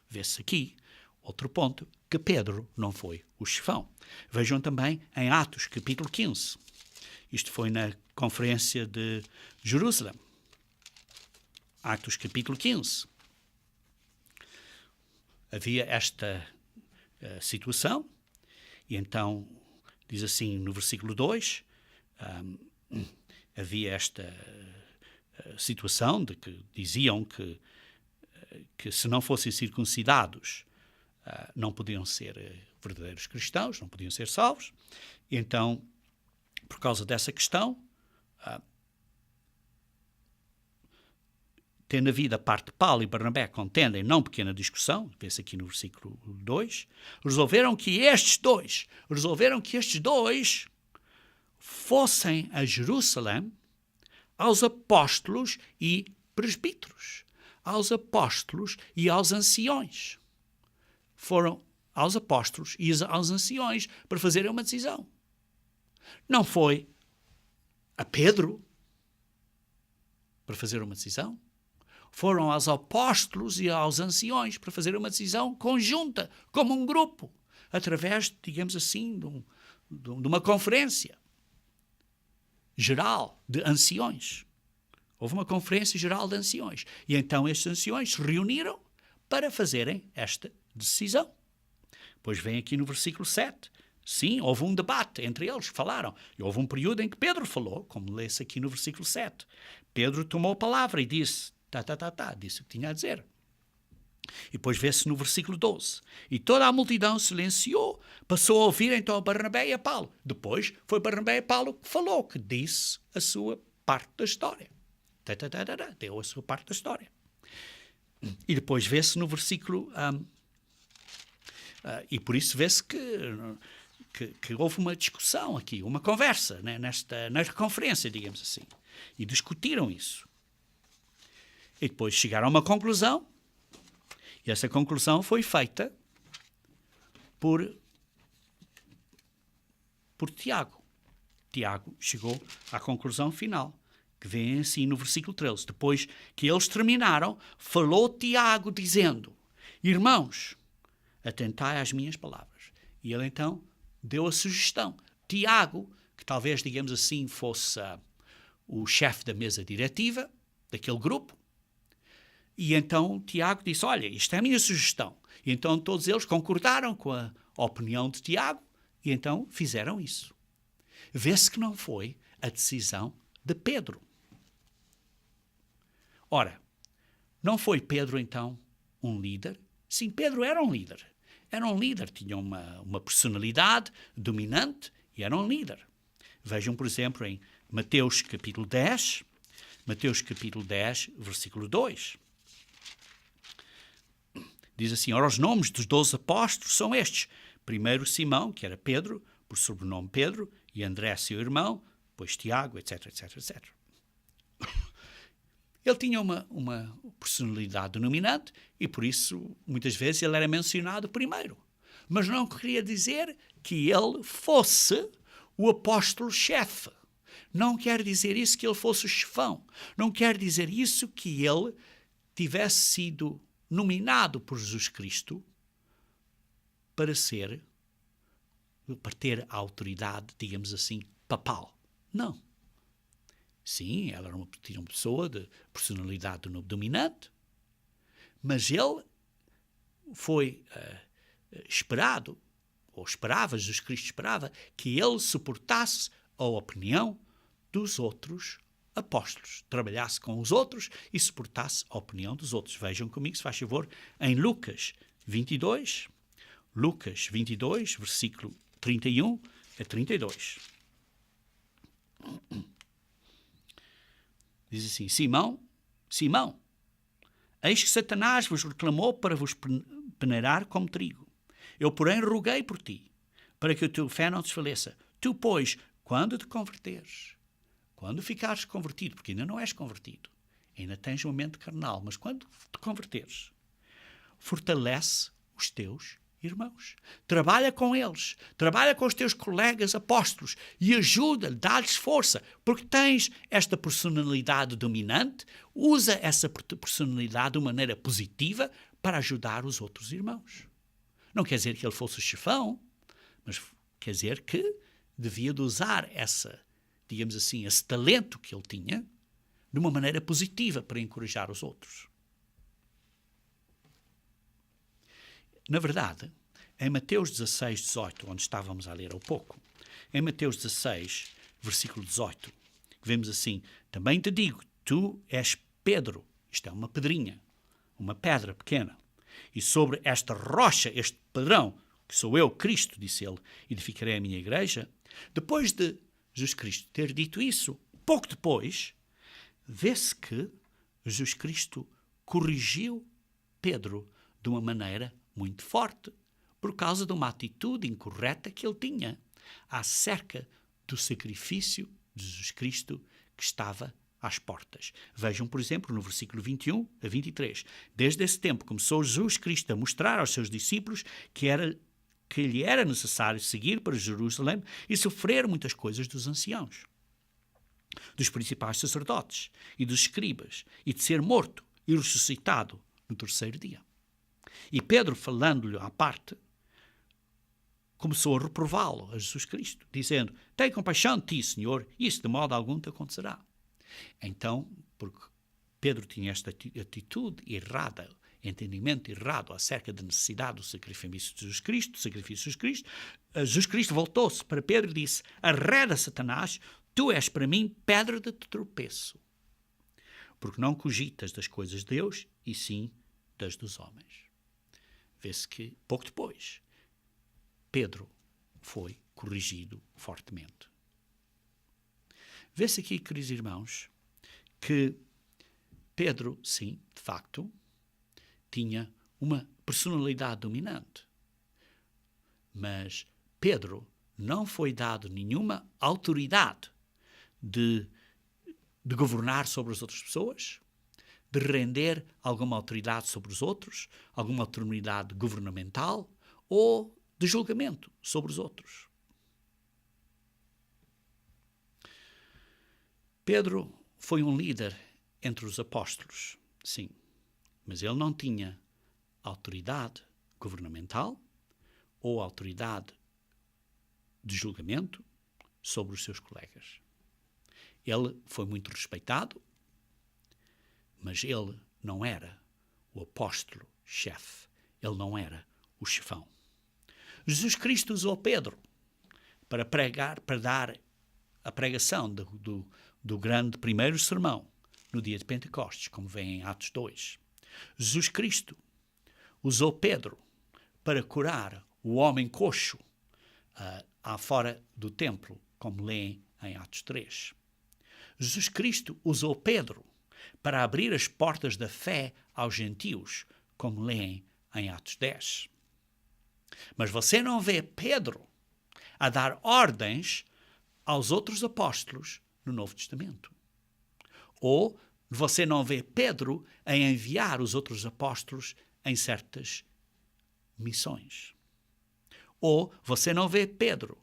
Vê-se aqui outro ponto, que Pedro não foi o chefão. Vejam também em Atos, capítulo 15. Isto foi na conferência de Jerusalém. Atos, capítulo 15. Havia esta situação, e então, diz assim no versículo 2, havia esta situação de que diziam que se não fossem circuncidados não podiam ser verdadeiros cristãos, não podiam ser salvos. E então, por causa dessa questão, tendo havido a parte de Paulo e Barnabé contendem não pequena discussão, vê-se aqui no versículo 2, resolveram que estes dois fossem a Jerusalém aos apóstolos e presbíteros, aos apóstolos e aos anciões. Foram aos apóstolos e aos anciões para fazerem uma decisão. Não foi a Pedro para fazer uma decisão. Foram aos apóstolos e aos anciões para fazer uma decisão conjunta, como um grupo, através, digamos assim, de uma conferência geral de anciões. Houve uma conferência geral de anciões. E então estes anciões se reuniram para fazerem esta decisão. Pois vem aqui no versículo 7. Sim, houve um debate entre eles, falaram. E houve um período em que Pedro falou, como lê-se aqui no versículo 7. Pedro tomou a palavra e disse, disse o que tinha a dizer. E depois vê-se no versículo 12. E toda a multidão silenciou, passou a ouvir então a Barnabé e a Paulo. Depois foi Barnabé e Paulo que falou, que disse a sua parte da história. Deu a sua parte da história. E depois vê-se no versículo... e por isso vê-se que houve uma discussão aqui, uma conversa, né, nesta conferência, digamos assim. E discutiram isso. E depois chegaram a uma conclusão. E essa conclusão foi feita por Tiago. Tiago chegou à conclusão final, que vem assim no versículo 13. Depois que eles terminaram, falou Tiago dizendo, irmãos, atentai às minhas palavras. E ele então deu a sugestão. Tiago que talvez, digamos assim, fosse o chefe da mesa diretiva daquele grupo. E então Tiago disse, olha, isto é a minha sugestão. E então todos eles concordaram com a opinião de Tiago e então fizeram isso. Vê-se que não foi a decisão de Pedro. Ora, não foi Pedro então um líder? Sim, Pedro era um líder. Era um líder, tinha uma personalidade dominante e era um líder. Vejam, por exemplo, em Mateus capítulo 10, versículo 2. Diz assim, ora, os nomes dos 12 apóstolos são estes. Primeiro Simão, que era Pedro, por sobrenome Pedro, e André, seu irmão, depois Tiago, etc, etc, etc. Ele tinha uma personalidade dominante e, por isso, muitas vezes ele era mencionado primeiro. Mas não queria dizer que ele fosse o apóstolo-chefe. Não quer dizer isso que ele fosse o chefão. Não quer dizer isso que ele tivesse sido nominado por Jesus Cristo para ter a autoridade, digamos assim, papal. Não. Sim, ela tinha uma pessoa de personalidade dominante, mas ele foi esperado, ou esperava, Jesus Cristo esperava, que ele suportasse a opinião dos outros apóstolos, trabalhasse com os outros e suportasse a opinião dos outros. Vejam comigo, se faz favor, em Lucas 22, versículo 31 a 32. Diz assim, Simão, eis que Satanás vos reclamou para vos peneirar como trigo. Eu, porém, roguei por ti, para que a tua fé não desfaleça. Tu, pois, quando te converteres, quando ficares convertido, porque ainda não és convertido, ainda tens uma mente carnal, mas quando te converteres, fortalece os teus irmãos. Trabalha com eles, trabalha com os teus colegas apóstolos e ajuda, dá-lhes força, porque tens esta personalidade dominante, usa essa personalidade de maneira positiva para ajudar os outros irmãos. Não quer dizer que ele fosse o chefão, mas quer dizer que devia de usar digamos assim, esse talento que ele tinha de uma maneira positiva para encorajar os outros. Na verdade, em Mateus 16, 18, onde estávamos a ler há pouco, em Mateus 16, versículo 18, vemos assim, também te digo, tu és Pedro, isto é uma pedrinha, uma pedra pequena, e sobre esta rocha, este padrão, que sou eu, Cristo, disse ele, edificarei a minha igreja. Depois de Jesus Cristo ter dito isso, pouco depois, vê-se que Jesus Cristo corrigiu Pedro de uma maneira muito forte, por causa de uma atitude incorreta que ele tinha acerca do sacrifício de Jesus Cristo que estava às portas. Vejam, por exemplo, no versículo 21 a 23. Desde esse tempo começou Jesus Cristo a mostrar aos seus discípulos que lhe era necessário seguir para Jerusalém e sofrer muitas coisas dos anciãos, dos principais sacerdotes e dos escribas, e de ser morto e ressuscitado no terceiro dia. E Pedro, falando-lhe à parte, começou a reprová-lo, a Jesus Cristo, dizendo, tem compaixão de ti, Senhor, isso de modo algum te acontecerá. Então, porque Pedro tinha esta atitude errada, entendimento errado acerca da necessidade do sacrifício de Jesus Cristo, Jesus Cristo voltou-se para Pedro e disse, arreda, Satanás, tu és para mim pedra de tropeço, porque não cogitas das coisas de Deus, e sim das dos homens. Vê-se que, pouco depois, Pedro foi corrigido fortemente. Vê-se aqui, queridos irmãos, que Pedro, sim, de facto, tinha uma personalidade dominante. Mas Pedro não foi dado nenhuma autoridade de governar sobre as outras pessoas, de render alguma autoridade sobre os outros, alguma autoridade governamental ou de julgamento sobre os outros. Pedro foi um líder entre os apóstolos, sim, mas ele não tinha autoridade governamental ou autoridade de julgamento sobre os seus colegas. Ele foi muito respeitado, mas ele não era o apóstolo-chefe. Ele não era o chefão. Jesus Cristo usou Pedro para pregar, para dar a pregação do grande primeiro sermão no dia de Pentecostes, como vem em Atos 2. Jesus Cristo usou Pedro para curar o homem coxo fora do templo, como leem em Atos 3. Jesus Cristo usou Pedro para abrir as portas da fé aos gentios, como leem em Atos 10. Mas você não vê Pedro a dar ordens aos outros apóstolos no Novo Testamento. Ou você não vê Pedro a enviar os outros apóstolos em certas missões. Ou você não vê Pedro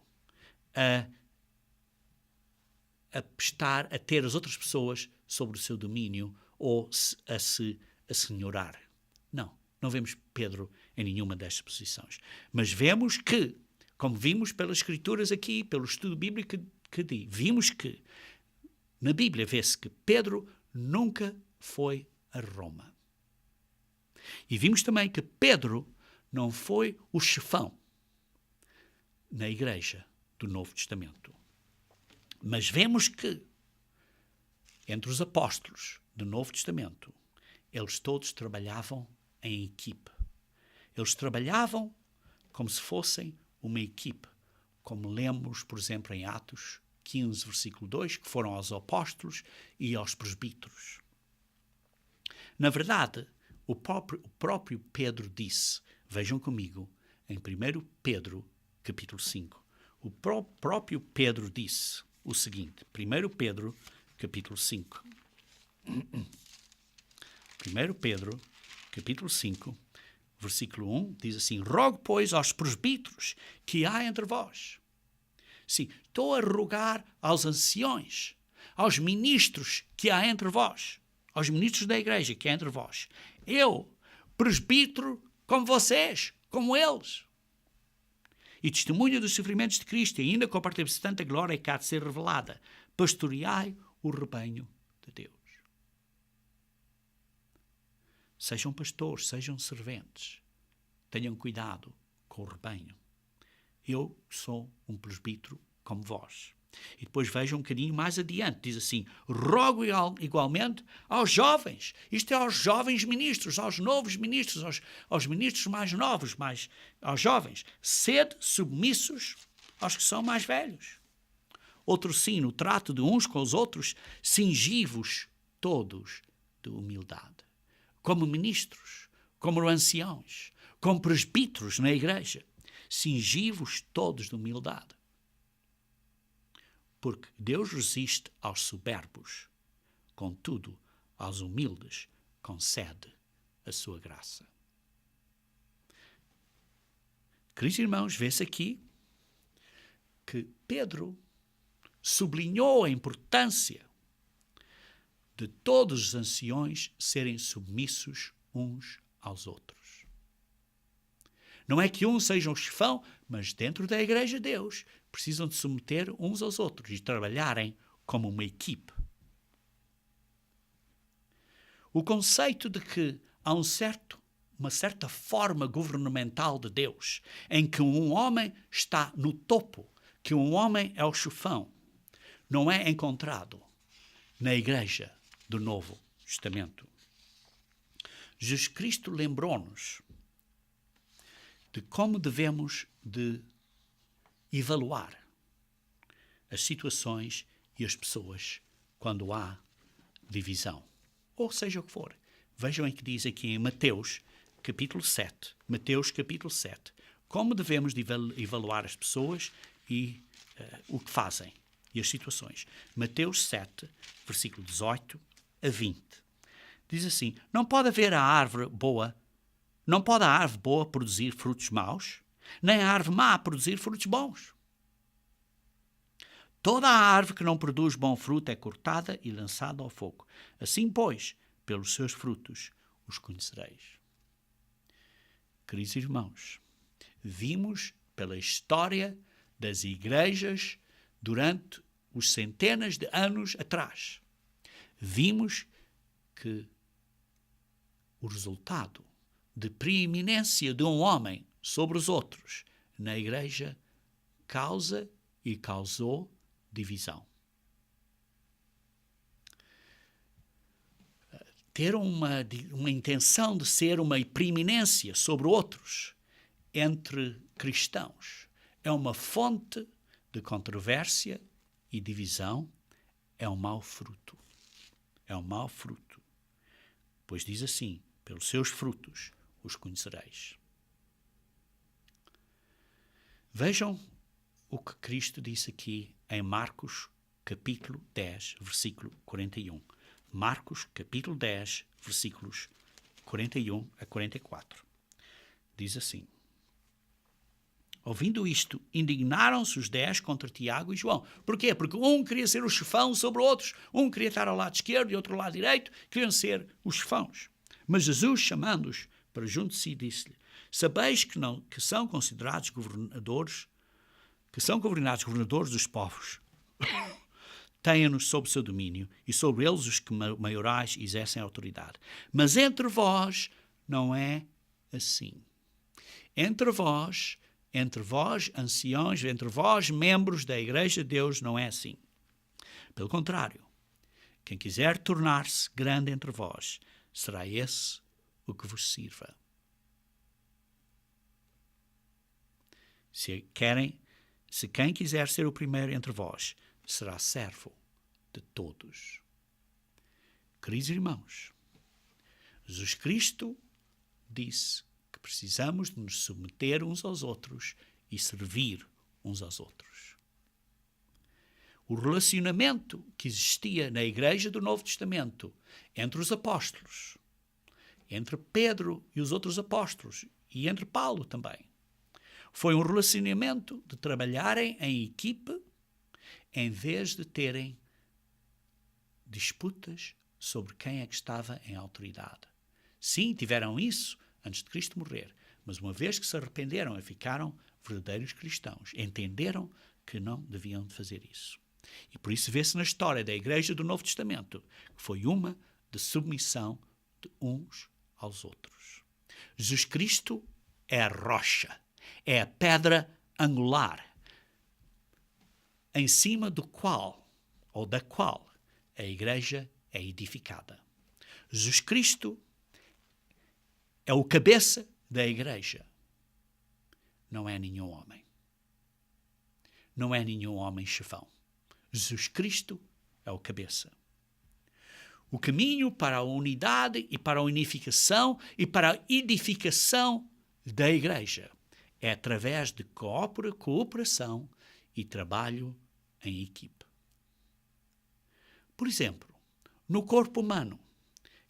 a ter as outras pessoas sobre o seu domínio ou a se assenhorar. Não vemos Pedro em nenhuma destas posições. Mas vemos que, como vimos pelas Escrituras aqui, pelo estudo bíblico vimos que na Bíblia vê-se que Pedro nunca foi a Roma. E vimos também que Pedro não foi o chefão na igreja do Novo Testamento. Mas vemos que entre os apóstolos do Novo Testamento, eles todos trabalhavam em equipe. Eles trabalhavam como se fossem uma equipe, como lemos, por exemplo, em Atos 15, versículo 2, que foram aos apóstolos e aos presbíteros. Na verdade, o próprio Pedro disse, vejam comigo, em 1 Pedro, capítulo 5, o próprio Pedro disse o seguinte, 1 Pedro, capítulo 5. 1 Pedro, capítulo 5, versículo 1, diz assim, rogo, pois, aos presbíteros que há entre vós. Sim, estou a rogar aos anciões, aos ministros que há entre vós, aos ministros da igreja que há entre vós. Eu, presbítero, como vocês, como eles. E testemunha dos sofrimentos de Cristo, e ainda com a participação de tanta glória que há de ser revelada. Pastoreai o rebanho de Deus. Sejam pastores, sejam serventes. Tenham cuidado com o rebanho. Eu sou um presbítero como vós. E depois vejam um bocadinho mais adiante. Diz assim, rogo igualmente aos jovens. Isto é aos jovens ministros, aos novos ministros, aos ministros mais novos, aos jovens. Sede submissos aos que são mais velhos. Outro sim, no trato de uns com os outros, cingi-vos todos de humildade. Como ministros, como anciãos, como presbíteros na igreja. Cingi-vos todos de humildade. Porque Deus resiste aos soberbos, contudo, aos humildes concede a sua graça. Queridos irmãos, vê-se aqui que Pedro sublinhou a importância de todos os anciões serem submissos uns aos outros. Não é que um seja um chefão, mas dentro da igreja de Deus precisam de submeter uns aos outros e trabalharem como uma equipe. O conceito de que há uma certa forma governamental de Deus, em que um homem está no topo, que um homem é o chefão, não é encontrado na igreja do Novo Testamento. Jesus Cristo lembrou-nos de como devemos de evaluar as situações e as pessoas quando há divisão. Ou seja o que for. Vejam em que diz aqui em Mateus, capítulo 7. Mateus, capítulo 7. Como devemos de evaluar as pessoas e o que fazem e as situações. Mateus 7, versículo 18 a 20. Diz assim, não pode a árvore boa produzir frutos maus, nem a árvore má produzir frutos bons. Toda a árvore que não produz bom fruto é cortada e lançada ao fogo. Assim, pois, pelos seus frutos os conhecereis. Queridos irmãos, vimos pela história das igrejas durante os centenas de anos atrás, vimos que o resultado de preeminência de um homem sobre os outros na igreja causa e causou divisão. Ter uma intenção de ser uma preeminência sobre outros entre cristãos é uma fonte de controvérsia e divisão, é um mau fruto. É um mau fruto. Pois diz assim, pelos seus frutos os conhecereis. Vejam o que Cristo disse aqui em Marcos, capítulo 10, versículo 41. Marcos, capítulo 10, versículos 41 a 44. Diz assim: ouvindo isto, indignaram-se os 10 contra Tiago e João. Porquê? Porque um queria ser o chefão sobre outros, um queria estar ao lado esquerdo e outro ao lado direito, queriam ser os chefãos. Mas Jesus, chamando-os para junto de si, disse-lhe: sabeis que são considerados governadores, que são governados governadores dos povos. Tenham-nos sob seu domínio, e sobre eles os que maiorais exercem autoridade. Mas entre vós não é assim. Entre vós, anciãos, entre vós, membros da Igreja de Deus, não é assim. Pelo contrário, quem quiser tornar-se grande entre vós, será esse o que vos sirva. Se quem quiser ser o primeiro entre vós, será servo de todos. Queridos irmãos, Jesus Cristo disse que precisamos de nos submeter uns aos outros e servir uns aos outros. O relacionamento que existia na Igreja do Novo Testamento entre os apóstolos, entre Pedro e os outros apóstolos e entre Paulo também, foi um relacionamento de trabalharem em equipe em vez de terem disputas sobre quem é que estava em autoridade. Sim, tiveram isso antes de Cristo morrer, mas uma vez que se arrependeram e ficaram verdadeiros cristãos, entenderam que não deviam de fazer isso. E por isso vê-se na história da Igreja do Novo Testamento que foi uma de submissão de uns aos outros. Jesus Cristo é a rocha, é a pedra angular, em cima do qual, ou da qual, a Igreja é edificada. Jesus Cristo é o cabeça da Igreja. Não é nenhum homem. Não é nenhum homem chefão. Jesus Cristo é o cabeça. O caminho para a unidade e para a unificação e para a edificação da Igreja é através de cooperação e trabalho em equipe. Por exemplo, no corpo humano,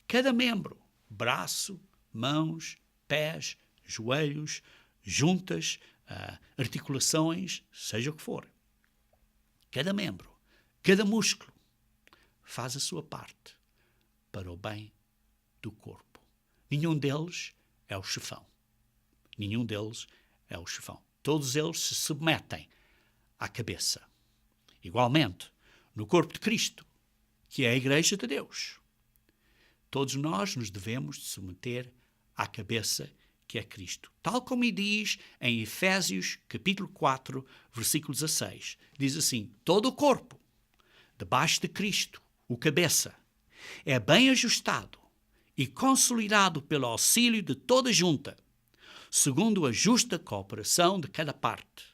cada membro, braço, mãos, pés, joelhos, juntas, articulações, seja o que for, cada membro, cada músculo faz a sua parte para o bem do corpo. Nenhum deles é o chefão. Nenhum deles é o chefão. Todos eles se submetem à cabeça. Igualmente, no corpo de Cristo, que é a Igreja de Deus, todos nós nos devemos de submeter à cabeça que é Cristo. Tal como diz em Efésios, capítulo 4, versículo 16. Diz assim: todo o corpo, debaixo de Cristo, o cabeça, é bem ajustado e consolidado pelo auxílio de toda junta, segundo a justa cooperação de cada parte,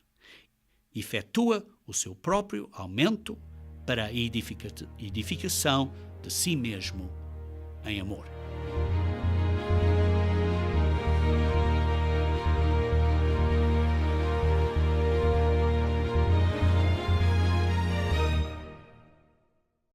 efetua o seu próprio aumento para a edificação de si mesmo em amor.